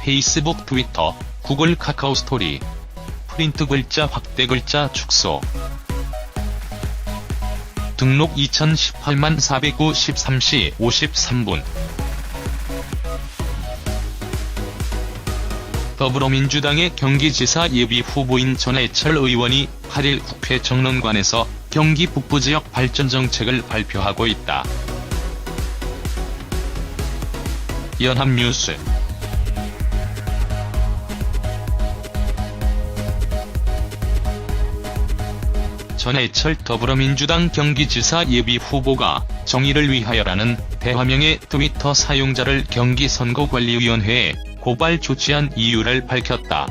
페이스북, 트위터, 구글, 카카오 스토리, 프린트 글자, 확대 글자 축소. 등록 2018만 493시 53분. 더불어민주당의 경기지사 예비 후보인 전해철 의원이 8일 국회 정론관에서 경기 북부지역 발전 정책을 발표하고 있다. 연합뉴스. 전해철 더불어민주당 경기지사 예비 후보가 정의를 위하여라는 대화명의 트위터 사용자를 경기선거관리위원회에 고발 조치한 이유를 밝혔다.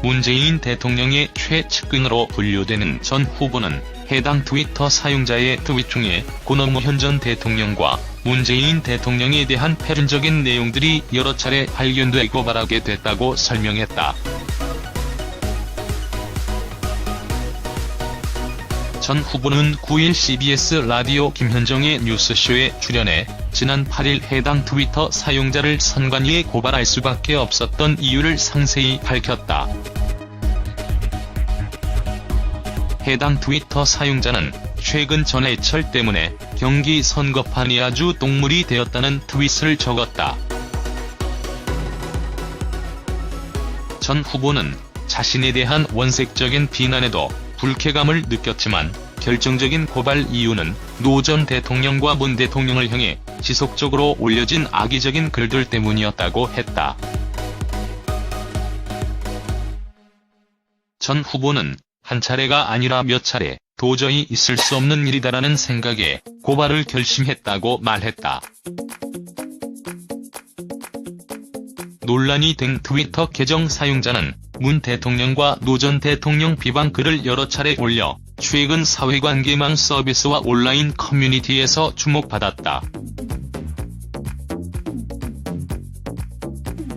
문재인 대통령의 최측근으로 분류되는 전 후보는 해당 트위터 사용자의 트윗 중에 고 노무현 전 대통령과 문재인 대통령에 대한 패륜적인 내용들이 여러 차례 발견되고 고발하게 됐다고 설명했다. 전 후보는 9일 CBS 라디오 김현정의 뉴스쇼에 출연해 지난 8일 해당 트위터 사용자를 선관위에 고발할 수밖에 없었던 이유를 상세히 밝혔다. 해당 트위터 사용자는 최근 전해철 때문에 경기 선거판이 아주 똥물이 되었다는 트윗을 적었다. 전 후보는 자신에 대한 원색적인 비난에도 불쾌감을 느꼈지만 결정적인 고발 이유는 노 전 대통령과 문 대통령을 향해 지속적으로 올려진 악의적인 글들 때문이었다고 했다. 전 후보는 한 차례가 아니라 몇 차례 도저히 있을 수 없는 일이다라는 생각에 고발을 결심했다고 말했다. 논란이 된 트위터 계정 사용자는 문 대통령과 노 전 대통령 비방 글을 여러 차례 올려 최근 사회관계망 서비스와 온라인 커뮤니티에서 주목받았다.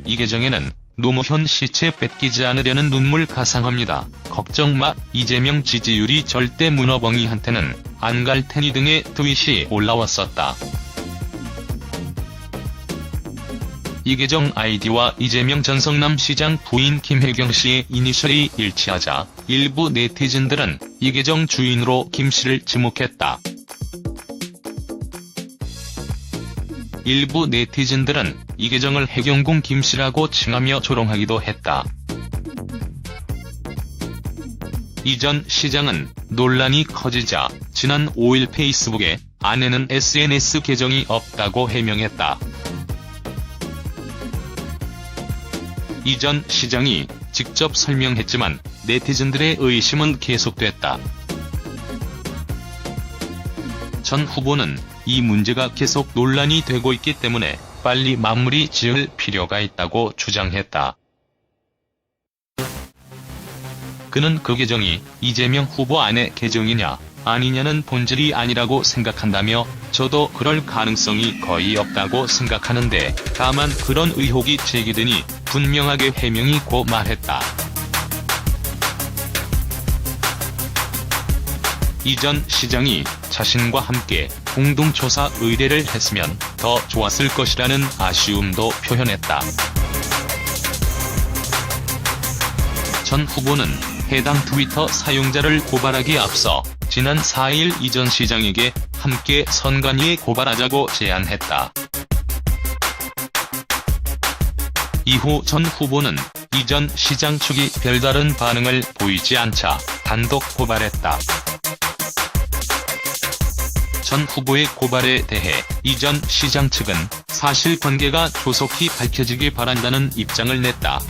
이 계정에는 노무현 시체 뺏기지 않으려는 눈물 가상합니다. 걱정 마, 이재명 지지율이 절대 문어벙이한테는 안 갈 테니 등의 트윗이 올라왔었다. 이 계정 아이디와 이재명 전 성남시장 부인 김혜경 씨의 이니셜이 일치하자 일부 네티즌들은 이 계정 주인으로 김 씨를 지목했다. 일부 네티즌들은 이 계정을 해경궁 김 씨라고 칭하며 조롱하기도 했다. 이 전 시장은 논란이 커지자 지난 5일 페이스북에 아내는 SNS 계정이 없다고 해명했다. 이 전 시장이 직접 설명했지만 네티즌들의 의심은 계속됐다. 전 후보는 이 문제가 계속 논란이 되고 있기 때문에 빨리 마무리 지을 필요가 있다고 주장했다. 그는 그 계정이 이재명 후보 아내 계정이냐 아니냐는 본질이 아니라고 생각한다며 저도 그럴 가능성이 거의 없다고 생각하는데 다만 그런 의혹이 제기되니 분명하게 해명이고 말했다. 이 전 시장이 자신과 함께 공동조사 의뢰를 했으면 더 좋았을 것이라는 아쉬움도 표현했다. 전 후보는 해당 트위터 사용자를 고발하기에 앞서 지난 4일 이 전 시장에게 함께 선관위에 고발하자고 제안했다. 이후 전 후보는 이 전 시장 측이 별다른 반응을 보이지 않자 단독 고발했다. 전 후보의 고발에 대해 이 전 시장 측은 사실관계가 조속히 밝혀지길 바란다는 입장을 냈다.